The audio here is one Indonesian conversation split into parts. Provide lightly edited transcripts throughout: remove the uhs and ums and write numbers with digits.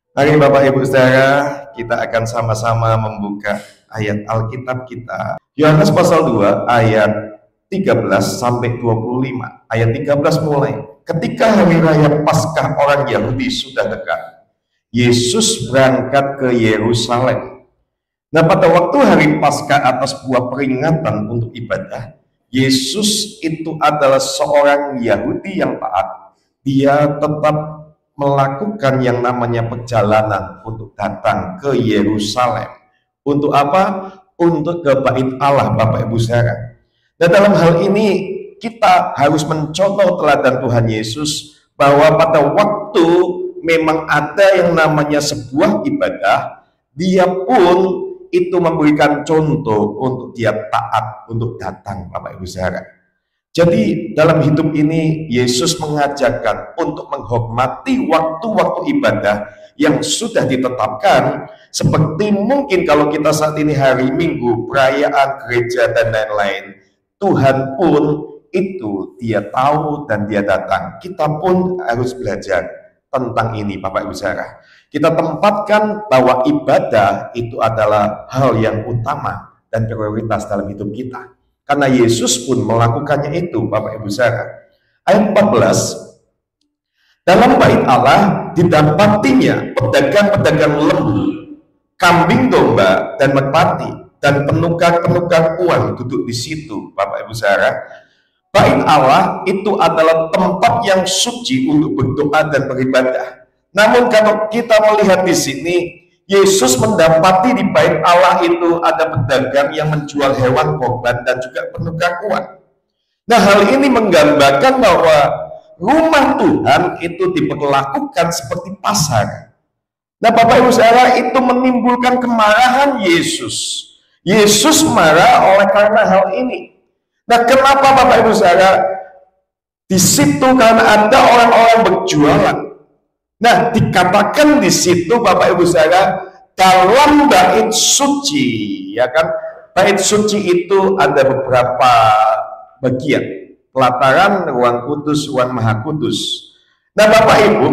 Mari Bapak Ibu Saudara, kita akan sama-sama membuka ayat Alkitab kita. Yohanes pasal 2 ayat 13 sampai 25. Ayat 13 mulai. Ketika hari raya Paskah orang Yahudi sudah dekat, Yesus berangkat ke Yerusalem. Nah, pada waktu hari Paskah atas sebuah peringatan untuk ibadah, Yesus itu adalah seorang Yahudi yang taat. Dia tetap melakukan yang namanya perjalanan untuk datang ke Yerusalem. Untuk apa? Untuk ke bait Allah, Bapak Ibu Saudara. Nah, dalam hal ini kita harus mencontoh teladan Tuhan Yesus bahwa pada waktu memang ada yang namanya sebuah ibadah, dia pun itu memberikan contoh untuk dia taat untuk datang, Bapak Ibu Saudara. Jadi dalam hidup ini Yesus mengajarkan untuk menghormati waktu-waktu ibadah yang sudah ditetapkan, seperti mungkin kalau kita saat ini hari Minggu, perayaan gereja dan lain-lain. Tuhan pun itu dia tahu dan dia datang. Kita pun harus belajar tentang ini, Bapak Ibu Saudara. Kita tempatkan bahwa ibadah itu adalah hal yang utama dan prioritas dalam hidup kita. Karena Yesus pun melakukannya itu, Bapak Ibu Saudara. Ayat 14, dalam bait Allah didapatinya pedagang-pedagang lembu, kambing domba, dan merpati, dan penukar-penukar uang duduk di situ, Bapak Ibu Saudara. Bait Allah itu adalah tempat yang suci untuk berdoa dan beribadah. Namun kalau kita melihat di sini, Yesus mendapati di bait Allah itu ada pedagang yang menjual hewan korban dan juga penukar uang. Nah, hal ini menggambarkan bahwa rumah Tuhan itu diperlakukan seperti pasar. Nah, Bapak Ibu Saudara, itu menimbulkan kemarahan Yesus. Yesus marah oleh karena hal ini. Nah, kenapa Bapak Ibu Saudara? Di situ karena ada orang-orang berjualan. Nah, dikatakan di situ Bapak Ibu Saudara, dalam bait suci, ya kan? Bait suci itu ada beberapa bagian. Pelataran, ruang kudus, ruang maha kudus. Nah, Bapak Ibu,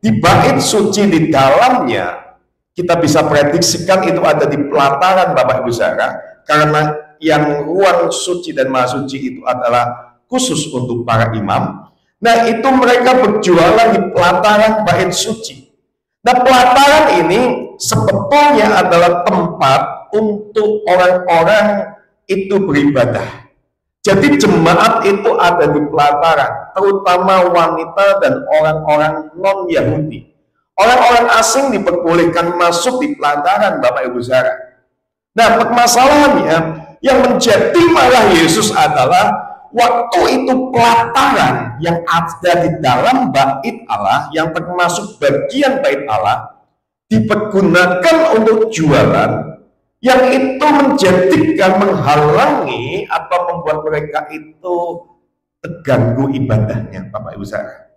di bait suci di dalamnya kita bisa prediksikan itu ada di pelataran, Bapak Ibu Saudara, karena yang ruang suci dan maha suci itu adalah khusus untuk para imam. Nah, itu mereka berjualan di pelataran bait suci. Nah, pelataran ini sebetulnya adalah tempat untuk orang-orang itu beribadah. Jadi jemaat itu ada di pelataran, terutama wanita dan orang-orang non-Yahudi. Orang-orang asing diperbolehkan masuk di pelataran, Bapak Ibu Saudara. Nah, permasalahannya yang menjadi marah Yesus adalah waktu itu pelataran yang ada di dalam bait Allah, yang termasuk bagian bait Allah, dipergunakan untuk jualan, yang itu menjadikan menghalangi atau membuat mereka itu terganggu ibadahnya, Bapak Ibu Saudara.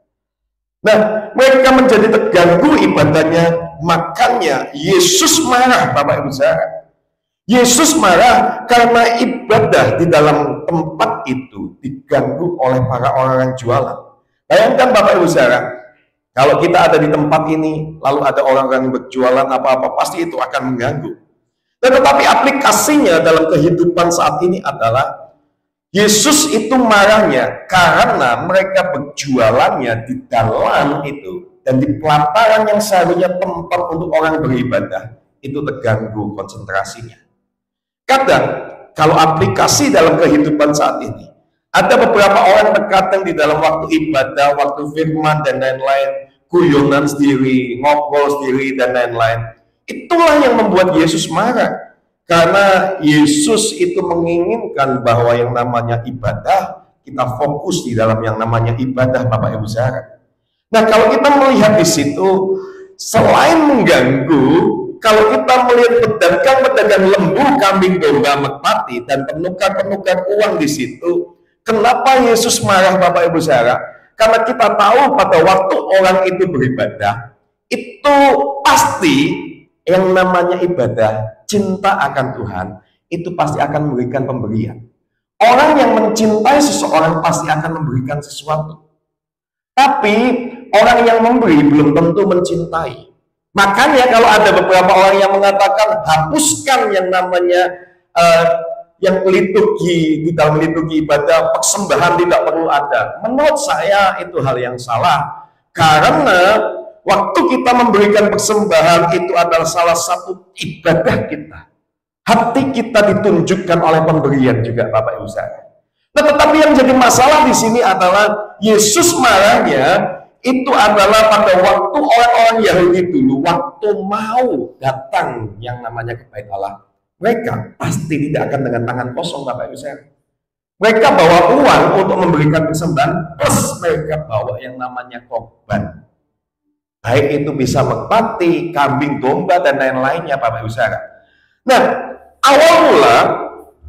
Nah, mereka menjadi terganggu ibadahnya, makanya Yesus marah, Bapak Ibu Saudara. Yesus marah karena ibadah di dalam tempat itu diganggu oleh para orang yang jualan. Bayangkan Bapak Ibu Saudara, kalau kita ada di tempat ini, lalu ada orang-orang yang berjualan apa-apa, pasti itu akan mengganggu. Tetapi aplikasinya dalam kehidupan saat ini adalah Yesus itu marahnya karena mereka berjualannya di dalam itu dan di pelataran yang seharusnya tempat untuk orang beribadah itu terganggu konsentrasinya. Kadang kalau aplikasi dalam kehidupan saat ini, ada beberapa orang terkadang di dalam waktu ibadah, waktu firman dan lain-lain, guyonan sendiri, ngobrol sendiri dan lain-lain. Itulah yang membuat Yesus marah. Karena Yesus itu menginginkan bahwa yang namanya ibadah, kita fokus di dalam yang namanya ibadah, Bapak Ibu Saudara. Nah, kalau kita melihat di situ, selain mengganggu, kalau kita melihat pedagang-pedagang lembu, kambing, domba, merpati, dan penukar-penukar uang di situ, kenapa Yesus marah, Bapak Ibu Saudara? Karena kita tahu pada waktu orang itu beribadah, itu pasti yang namanya ibadah, cinta akan Tuhan, itu pasti akan memberikan pemberian. Orang yang mencintai seseorang pasti akan memberikan sesuatu. Tapi orang yang memberi belum tentu mencintai. Makanya kalau ada beberapa orang yang mengatakan hapuskan yang namanya yang liturgi, di dalam liturgi ibadah persembahan tidak perlu ada. Menurut saya itu hal yang salah. Karena waktu kita memberikan persembahan itu adalah salah satu ibadah kita. Hati kita ditunjukkan oleh pemberian juga, Bapak Ibu saudara. Nah, tetapi yang jadi masalah di sini adalah Yesus marahnya itu adalah pada waktu orang-orang Yahudi dulu, waktu mau datang yang namanya ke Bait Allah. Mereka pasti tidak akan dengan tangan kosong, Bapak Ibu saudara. Mereka bawa uang untuk memberikan persembahan, plus mereka bawa yang namanya korban. Baik itu bisa merpati, kambing, domba, dan lain-lainnya, Bapak Ibu saudara. Nah, awal mula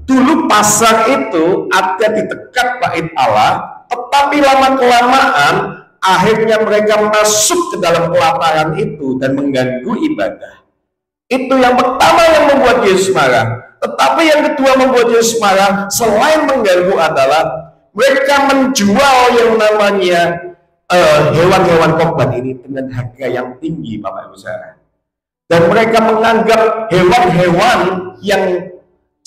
dulu pasar itu ada di dekat Bait Allah, tetapi lama-kelamaan akhirnya mereka masuk ke dalam pelataran itu dan mengganggu ibadah. Itu yang pertama yang membuat Yesus marah. Tetapi yang kedua membuat Yesus marah selain mengganggu adalah mereka menjual yang namanya hewan-hewan korban ini dengan harga yang tinggi, Bapak Ibu saudara. Dan mereka menganggap hewan-hewan yang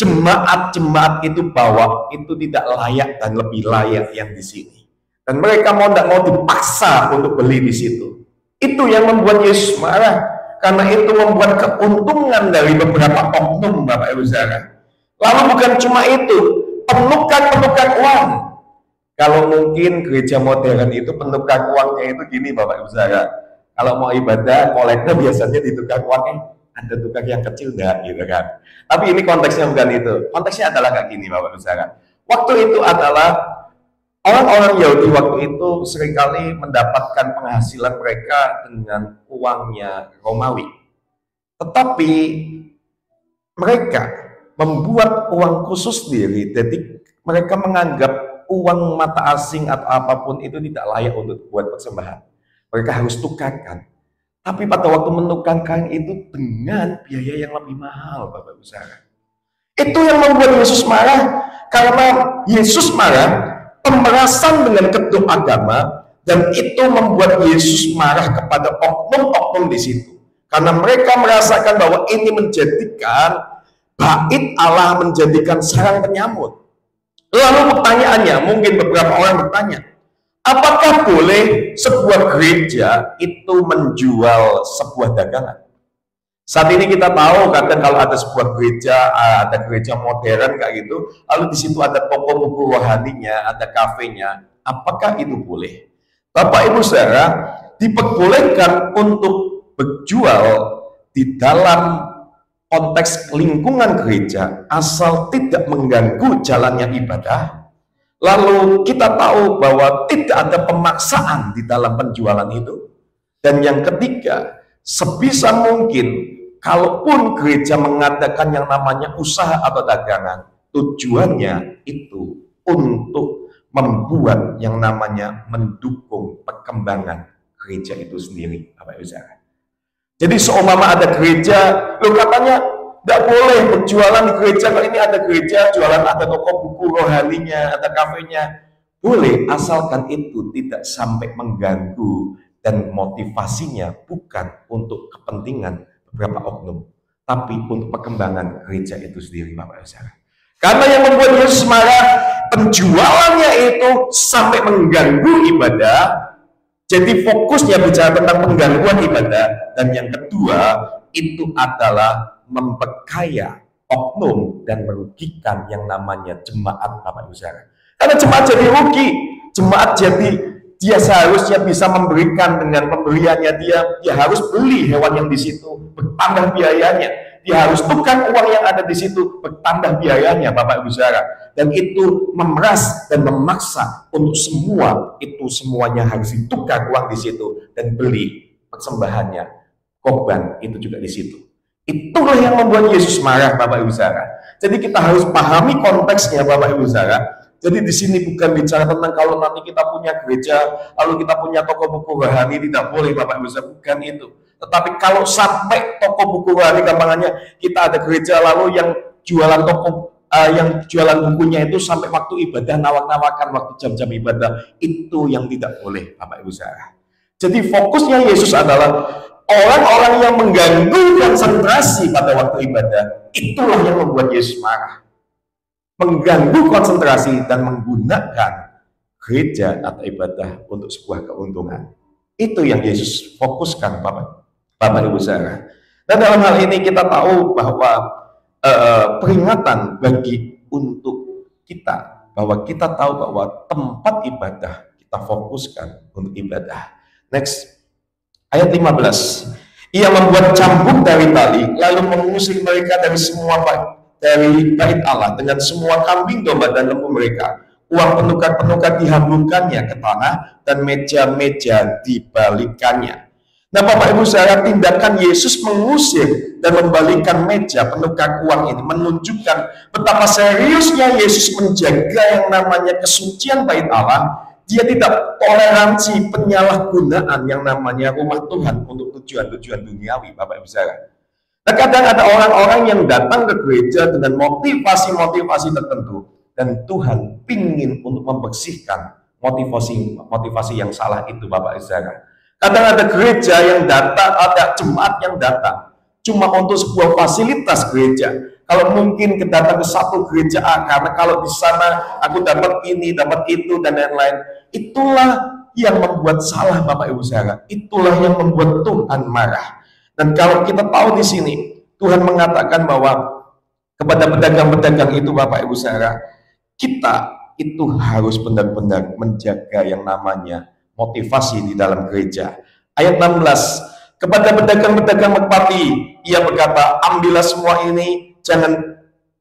jemaat-jemaat itu bawa itu tidak layak dan lebih layak yang di sini. Dan mereka tidak mau dipaksa untuk beli di situ. Itu yang membuat Yesus marah. Karena itu membuat keuntungan dari beberapa oknum, Bapak Ibu saudara. Lalu bukan cuma itu, penukan uang. Kalau mungkin gereja modern itu penukan uangnya itu gini, Bapak Ibu saudara. Kalau mau ibadah, kolektor biasanya ditukar uangnya ada tukar yang kecil enggak gitu kan. Tapi ini konteksnya bukan itu. Konteksnya adalah kayak gini, Bapak Ibu saudara. Waktu itu adalah orang-orang Yahudi waktu itu seringkali mendapatkan penghasilan mereka dengan uangnya Romawi. Tetapi mereka membuat uang khusus sendiri. Jadi mereka menganggap uang mata asing atau apapun itu tidak layak untuk buat persembahan. Mereka harus tukarkan. Tapi pada waktu menukarkan itu dengan biaya yang lebih mahal, Bapak Ibu saudara. Itu yang membuat Yesus marah. Karena Yesus marah pemerasan dengan kedua agama, dan itu membuat Yesus marah kepada oknum-oknum di situ. Karena mereka merasakan bahwa ini menjadikan Bait Allah menjadikan sarang penyamut. Lalu pertanyaannya, mungkin beberapa orang bertanya, apakah boleh sebuah gereja itu menjual sebuah dagangan? Saat ini kita tahu kadang kalau ada sebuah gereja, ada gereja modern kayak gitu, lalu di situ ada toko buku rohaninya, ada kafenya. Apakah itu boleh? Bapak Ibu saudara, diperbolehkan untuk berjual di dalam konteks lingkungan gereja asal tidak mengganggu jalannya ibadah. Lalu kita tahu bahwa tidak ada pemaksaan di dalam penjualan itu. Dan yang ketiga, sebisa mungkin kalaupun gereja mengadakan yang namanya usaha atau dagangan, tujuannya itu untuk membuat yang namanya mendukung perkembangan gereja itu sendiri, Bapak Ibu saudara. Jadi seumpama ada gereja, lo katanya tidak boleh berjualan di gereja, kalau ini ada gereja, jualan ada toko buku rohaninya, ada kafenya, boleh asalkan itu tidak sampai mengganggu dan motivasinya bukan untuk kepentingan beberapa oknum, tapi untuk perkembangan gereja itu sendiri, Bapak Ibu saudara. Karena yang membuat Yesus marah, penjualannya itu sampai mengganggu ibadah. Jadi fokusnya bicara tentang penggangguan ibadah. Dan yang kedua, itu adalah memperkaya oknum dan merugikan yang namanya jemaat, Bapak Ibu saudara. Karena jemaat jadi rugi, jemaat jadi dia seharusnya bisa memberikan dengan pemberiannya dia harus beli hewan yang di situ, bertambah biayanya. Dia harus tukar uang yang ada di situ, bertambah biayanya, Bapak Ibu saudara. Dan itu memeras dan memaksa untuk semuanya harus ditukar uang di situ dan beli persembahannya, korban itu juga di situ. Itulah yang membuat Yesus marah, Bapak Ibu saudara. Jadi kita harus pahami konteksnya, Bapak Ibu saudara. Jadi di sini bukan bicara tentang kalau nanti kita punya gereja, lalu kita punya toko buku rohani, tidak boleh, Bapak Ibu saudara, bukan itu. Tetapi kalau sampai toko buku rohani, gampangannya kita ada gereja lalu yang jualan yang jualan bukunya itu sampai waktu ibadah nawak-nawakan waktu jam-jam ibadah, itu yang tidak boleh, Bapak Ibu saudara. Jadi fokusnya Yesus adalah Orang-orang yang mengganggu konsentrasi pada waktu ibadah, itulah yang membuat Yesus marah. Mengganggu konsentrasi dan menggunakan gereja atau ibadah untuk sebuah keuntungan. Itu yang Yesus fokuskan, Bapak Ibu saudara. Dan dalam hal ini kita tahu bahwa peringatan bagi untuk kita, bahwa kita tahu bahwa tempat ibadah kita fokuskan untuk ibadah. Next, ayat 15. Ia membuat cambuk dari tali, lalu mengusir mereka dari bait Allah dengan semua kambing domba dan lembu mereka. Uang penukar-penukar dihamburkannya ke tanah dan meja-meja dibalikannya. Nah, Bapak Ibu saudara, tindakan Yesus mengusir dan membalikan meja penukar uang ini menunjukkan betapa seriusnya Yesus menjaga yang namanya kesucian bait Allah. Dia tidak toleransi penyalahgunaan yang namanya rumah Tuhan untuk tujuan-tujuan duniawi, Bapak Ibu saudara. Nah, kadang ada orang-orang yang datang ke gereja dengan motivasi-motivasi tertentu, dan Tuhan ingin untuk membersihkan motivasi yang salah itu, Bapak Ibu saudara. Kadang ada gereja yang datang, ada jemaat yang datang cuma untuk sebuah fasilitas gereja. Kalau mungkin kita datang ke satu gereja A, karena kalau di sana aku dapat ini, dapat itu, dan lain-lain. Itulah yang membuat salah, Bapak Ibu saudara. Itulah yang membuat Tuhan marah. Dan kalau kita tahu di sini, Tuhan mengatakan bahwa kepada pedagang-pedagang itu, Bapak Ibu saudara, kita itu harus benar-benar menjaga yang namanya motivasi di dalam gereja. Ayat 16, kepada pedagang-pedagang Merpati, ia berkata, ambillah semua ini,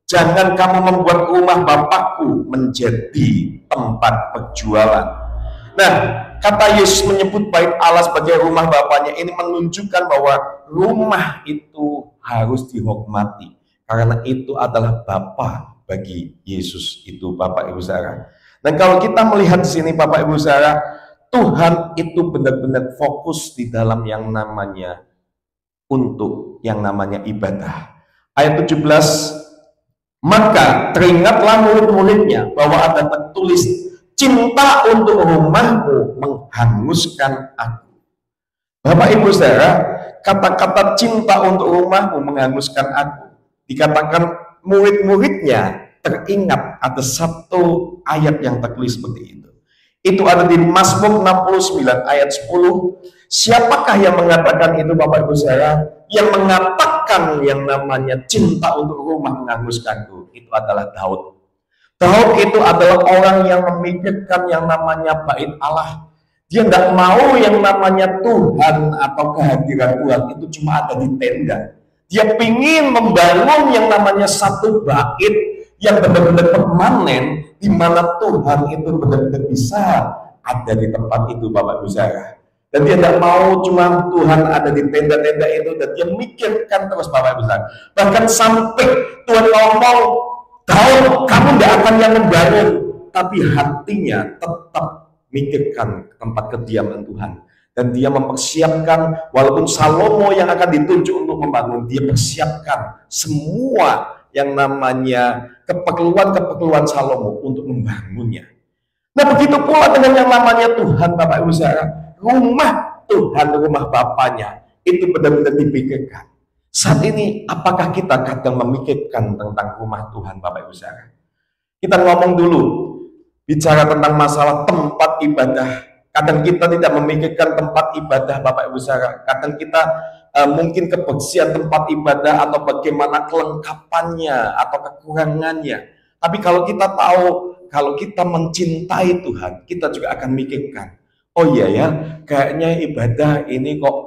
jangan kamu membuat rumah Bapakku menjadi tempat perjualan. Nah, kata Yesus menyebut bait Allah sebagai rumah Bapaknya ini menunjukkan bahwa rumah itu harus dihormati, karena itu adalah Bapa bagi Yesus itu, Bapak Ibu saudara. Dan kalau kita melihat di sini, Bapak Ibu saudara, Tuhan itu benar-benar fokus di dalam yang namanya untuk yang namanya ibadah. Ayat 17, maka teringatlah murid-muridnya bahwa ada tertulis, cinta untuk rumahmu menghanguskan aku. Bapak Ibu saudara, kata-kata cinta untuk rumahmu menghanguskan aku dikatakan murid-muridnya teringat ada satu ayat yang tertulis seperti itu. Itu ada di Mazmur 69 ayat 10. Siapakah yang mengatakan itu, Bapak Ibu saudara? Yang mengatakan yang namanya cinta untuk rumah menghanguskanku, itu adalah Daud. Daud itu adalah orang yang memikirkan yang namanya bait Allah. Dia tidak mau yang namanya Tuhan atau kehadiran Tuhan itu cuma ada di tenda. Dia ingin membangun yang namanya satu bait yang benar-benar permanen, di mana Tuhan itu benar-benar bisa ada di tempat itu, Bapak Ibu saudara. Dan dia tidak mau cuma Tuhan ada di tenda-tenda itu, dan dia mikirkan terus, Bapak Ibu saudara. Bahkan sampai Tuhan ngomong, Daud, kamu tidak akan yang membangun, tapi hatinya tetap mikirkan tempat kediaman Tuhan. Dan dia mempersiapkan, walaupun Salomo yang akan ditunjuk untuk membangun, dia persiapkan semua yang namanya keperluan Salomo untuk membangunnya. Nah, begitu pula dengan yang namanya Tuhan, Bapak Ibu saudara. Rumah Tuhan, rumah Bapaknya itu benar-benar dipikirkan. Saat ini, apakah kita kadang memikirkan tentang rumah Tuhan, Bapak Ibu saudara? Kita ngomong dulu, bicara tentang masalah tempat ibadah. Kadang kita tidak memikirkan tempat ibadah, Bapak Ibu saudara. Kadang kita mungkin kebersihan tempat ibadah atau bagaimana kelengkapannya atau kekurangannya. Tapi kalau kita tahu, kalau kita mencintai Tuhan, kita juga akan mikirkan, oh iya ya, kayaknya ibadah ini kok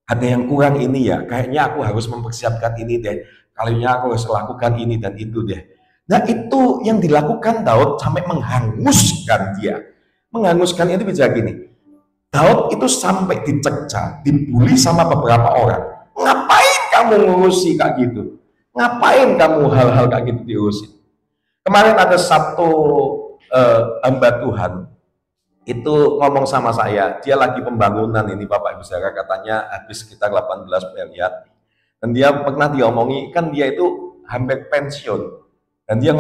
ada yang kurang ini ya, kayaknya aku harus mempersiapkan ini deh, kalinya aku harus lakukan ini dan itu deh. Nah, itu yang dilakukan Daud sampai menghanguskan dia. Menghanguskan itu bisa gini, Daud itu sampai dicekca, dibully sama beberapa orang. Ngapain kamu ngurusi kayak gitu? Ngapain kamu hal-hal kayak gitu diurusin? Kemarin ada satu hamba Tuhan itu ngomong sama saya, dia lagi pembangunan ini, Bapak Ibu saudara, katanya habis sekitar 18 miliar. Dan dia pernah diomongi, kan dia itu hampir pensiun. Dan dia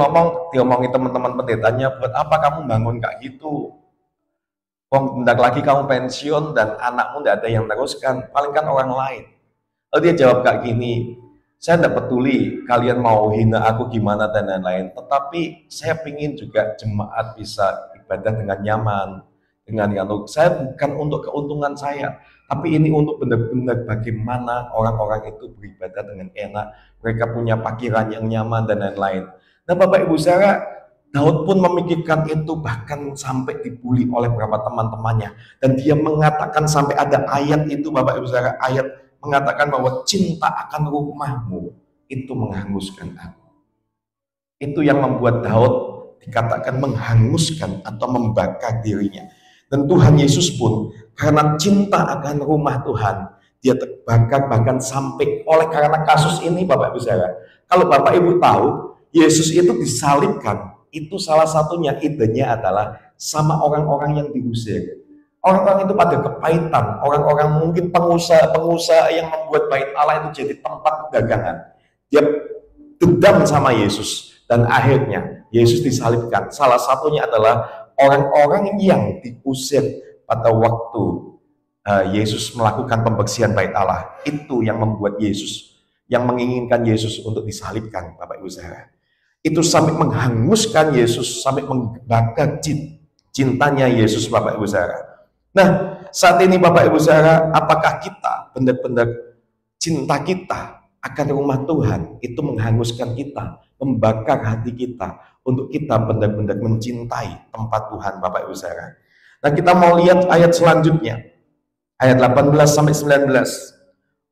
diomongi teman-teman pendetanya, buat apa kamu bangun kayak gitu? Wong bentar lagi kamu pensiun dan anakmu tidak ada yang teruskan, paling kan orang lain. Lalu dia jawab kayak gini, saya tidak peduli kalian mau hina aku gimana dan lain-lain, tetapi saya ingin juga jemaat bisa ibadah dengan nyaman, dengan saya bukan untuk keuntungan saya, tapi ini untuk benar-benar bagaimana orang-orang itu beribadah dengan enak, mereka punya parkiran yang nyaman dan lain-lain. Nah Bapak Ibu saudara, Daud pun memikirkan itu, bahkan sampai dibully oleh beberapa teman-temannya, dan dia mengatakan sampai ada ayat itu Bapak Ibu saudara, ayat mengatakan bahwa cinta akan rumahmu itu menghanguskan aku. Itu yang membuat Daud dikatakan menghanguskan atau membakar dirinya. Dan Tuhan Yesus pun karena cinta akan rumah Tuhan, dia terbakar bahkan sampai oleh karena kasus ini Bapak Ibu saudara. Kalau Bapak Ibu tahu, Yesus itu disalibkan, itu salah satunya idenya adalah sama orang-orang yang diusir. Orang-orang itu pada kepahitan, orang-orang mungkin pengusaha yang membuat bait Allah itu jadi tempat perdagangan. Dia dendam sama Yesus dan akhirnya Yesus disalibkan. Salah satunya adalah orang-orang yang diusir pada waktu Yesus melakukan pembersihan bait Allah. Itu yang membuat Yesus, yang menginginkan Yesus untuk disalibkan, Bapak Ibu saudara. Itu sampai menghanguskan Yesus, sampai membakar cintanya Yesus, Bapak Ibu saudara. Nah, saat ini Bapak Ibu saudara, apakah kita benar-benar cinta kita akan rumah Tuhan itu menghanguskan kita, membakar hati kita untuk kita benar-benar mencintai tempat Tuhan Bapak Ibu saudara. Nah, kita mau lihat ayat selanjutnya. Ayat 18 sampai 19.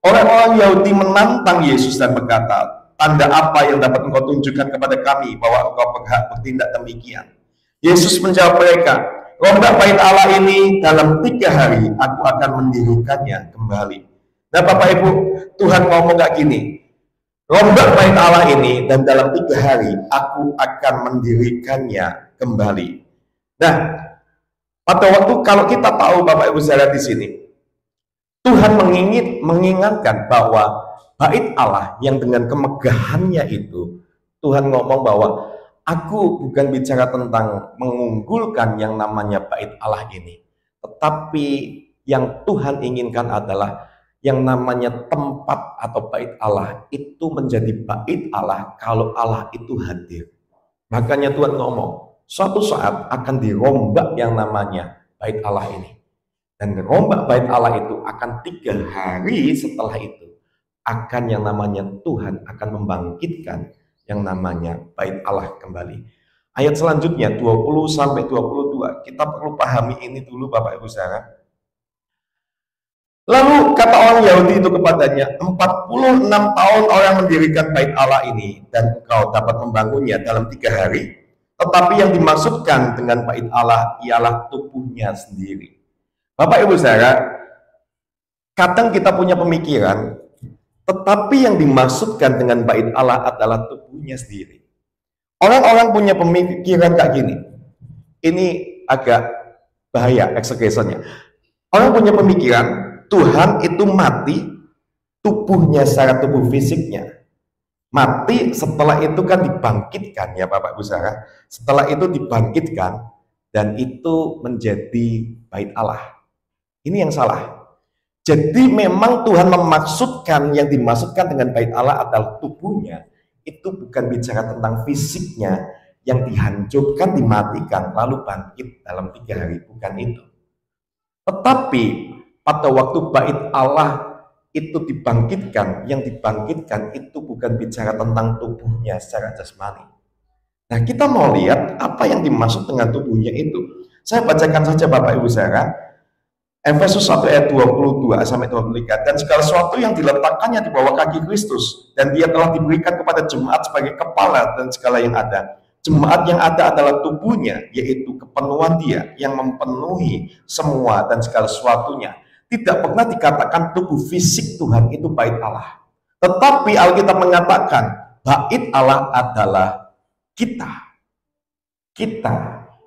Orang-orang Yahudi menantang Yesus dan berkata, "Tanda apa yang dapat engkau tunjukkan kepada kami bahwa engkau berhak bertindak demikian?" Yesus menjawab mereka, "Rombak bait Allah ini dalam 3 hari aku akan mendirikannya kembali." Nah Bapak Ibu, Tuhan ngomong gak gini, rombak bait Allah ini dan dalam 3 hari aku akan mendirikannya kembali. Nah, pada waktu kalau kita tahu Bapak Ibu saudara di sini, Tuhan mengingatkan bahwa bait Allah yang dengan kemegahannya itu, Tuhan ngomong bahwa aku bukan bicara tentang mengunggulkan yang namanya bait Allah ini, tetapi yang Tuhan inginkan adalah yang namanya tempat atau bait Allah itu menjadi bait Allah kalau Allah itu hadir. Makanya Tuhan ngomong, suatu saat akan dirombak yang namanya bait Allah ini. Dan rombak bait Allah itu akan 3 hari setelah itu akan yang namanya Tuhan akan membangkitkan yang namanya bait Allah kembali. Ayat selanjutnya 20 sampai 22. Kita perlu pahami ini dulu Bapak Ibu saudara. Lalu kata orang Yahudi itu kepadanya, 46 tahun orang mendirikan bait Allah ini dan engkau dapat membangunnya dalam 3 hari. Tetapi yang dimaksudkan dengan bait Allah ialah tubuhnya sendiri. Bapak Ibu saudara, kadang kita punya pemikiran, tetapi yang dimaksudkan dengan bait Allah adalah tubuhnya sendiri. Orang-orang punya pemikiran kayak gini. Ini agak bahaya eksegesinya. Orang punya pemikiran, Tuhan itu mati, tubuhnya secara tubuh fisiknya. Mati, setelah itu kan dibangkitkan ya Bapak Ibu saudara. Setelah itu dibangkitkan dan itu menjadi bait Allah. Ini yang salah. Jadi memang Tuhan memaksudkan, yang dimaksudkan dengan bait Allah adalah tubuhnya. Itu bukan bicara tentang fisiknya yang dihancurkan, dimatikan, lalu bangkit dalam 3 hari. Bukan itu. Tetapi pada waktu bait Allah itu dibangkitkan, yang dibangkitkan itu bukan bicara tentang tubuhnya secara jasmani. Nah kita mau lihat apa yang dimaksud dengan tubuhnya itu. Saya bacakan saja Bapak Ibu saudara. Efesus 1 ayat 22 sampai 23. Dan segala sesuatu yang diletakkannya di bawah kaki Kristus, dan dia telah diberikan kepada jemaat sebagai kepala dan segala yang ada. Jemaat yang ada adalah tubuhnya, yaitu kepenuhan dia yang memenuhi semua dan segala sesuatunya. Tidak pernah dikatakan tubuh fisik Tuhan itu bait Allah. Tetapi Alkitab mengatakan bait Allah adalah kita. Kita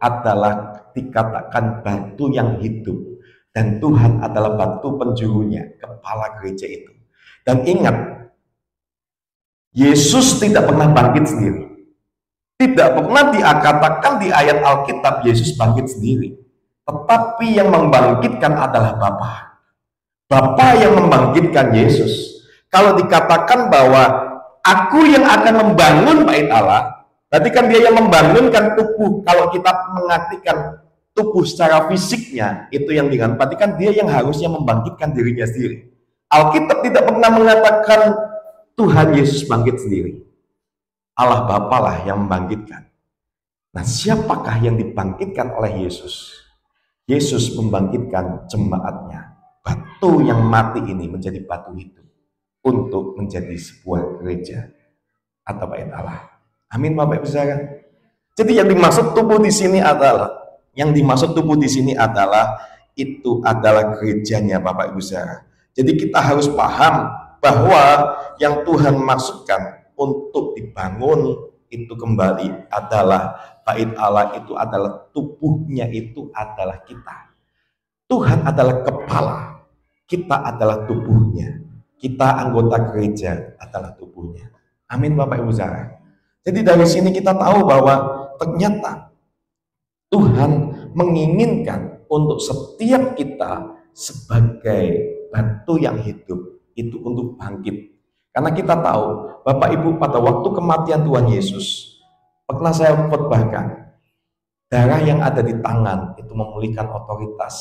adalah dikatakan batu yang hidup. Dan Tuhan adalah batu penjurunya, kepala gereja itu. Dan ingat, Yesus tidak pernah bangkit sendiri. Tidak pernah dikatakan di ayat Alkitab Yesus bangkit sendiri. tetapi yang membangkitkan adalah Bapa. Bapa yang membangkitkan Yesus. Kalau dikatakan bahwa aku yang akan membangun bait Allah, berarti kan dia yang membangunkan tubuh. Kalau kita mengartikan tubuh secara fisiknya, itu yang dengan berarti kan dia yang harusnya membangkitkan dirinya sendiri. Alkitab tidak pernah mengatakan Tuhan Yesus bangkit sendiri. Allah Bapa lah yang membangkitkan. Nah, siapakah yang dibangkitkan oleh Yesus? Yesus membangkitkan jemaatnya. Batu yang mati ini menjadi batu hidup untuk menjadi sebuah gereja atau bait Allah. Amin, Bapak Ibu Saudara. Jadi yang dimaksud tubuh di sini adalah itu adalah gerejanya Bapak Ibu Saudara. Jadi kita harus paham bahwa yang Tuhan maksudkan untuk dibangun itu kembali adalah bait Allah, itu adalah tubuhnya, itu adalah kita. Tuhan adalah kepala, kita adalah tubuhnya, kita anggota gereja adalah tubuhnya. Amin, Bapak Ibu Saudara. Jadi dari sini kita tahu bahwa ternyata Tuhan menginginkan untuk setiap kita sebagai batu yang hidup itu untuk bangkit. Karena kita tahu Bapak Ibu, pada waktu kematian Tuhan Yesus, pernah saya khotbahkan, darah yang ada di tangan itu memulihkan otoritas,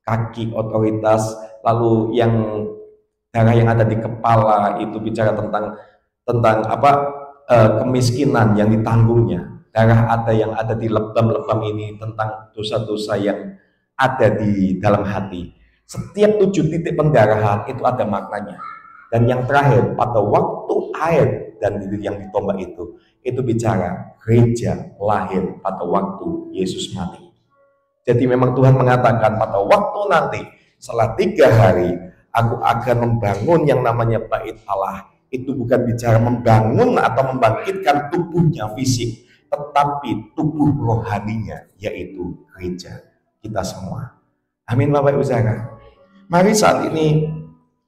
kaki otoritas, lalu yang darah yang ada di kepala itu bicara tentang kemiskinan yang ditanggungnya. Darah yang ada di lebam-lebam ini tentang dosa-dosa yang ada di dalam hati. Setiap 7 titik pendarahan itu ada maknanya. Dan yang terakhir, pada waktu air dan yang ditombak itu bicara gereja lahir pada waktu Yesus mati. Jadi memang Tuhan mengatakan pada waktu nanti setelah 3 hari aku akan membangun yang namanya bait Allah. Itu bukan bicara membangun atau membangkitkan tubuhnya fisik, tetapi tubuh rohaninya, yaitu gereja kita semua. Amin, Bapak Ibu Saudara. Mari saat ini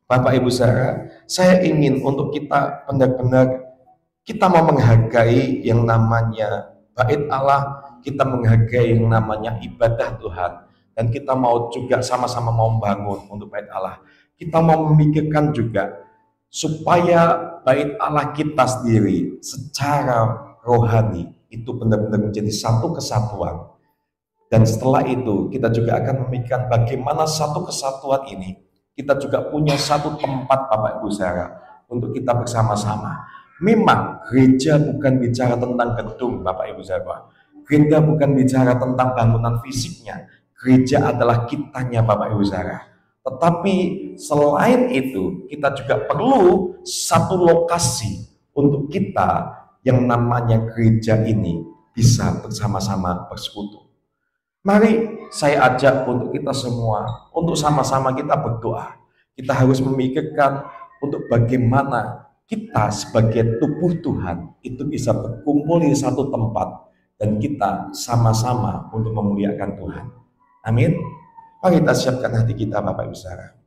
Bapak Ibu Saudara, saya ingin untuk kita benar-benar kita mau menghargai yang namanya bait Allah, kita menghargai yang namanya ibadah Tuhan, dan kita mau juga sama-sama mau membangun untuk bait Allah. Kita mau memikirkan juga supaya bait Allah kita sendiri secara rohani itu benar-benar menjadi satu kesatuan. Dan setelah itu kita juga akan memikirkan bagaimana satu kesatuan ini kita juga punya satu tempat Bapak Ibu Saudara untuk kita bersama-sama. Memang gereja bukan bicara tentang gedung Bapak Ibu Saudara. Gereja bukan bicara tentang bangunan fisiknya. Gereja adalah kitanya Bapak Ibu Saudara. Tetapi selain itu kita juga perlu satu lokasi untuk kita yang namanya gereja ini bisa bersama-sama bersekutu. Mari saya ajak untuk kita semua, untuk sama-sama kita berdoa. Kita harus memikirkan untuk bagaimana kita sebagai tubuh Tuhan itu bisa berkumpul di satu tempat dan kita sama-sama untuk memuliakan Tuhan. Amin. Mari kita siapkan hati kita Bapak Ibu Saudara.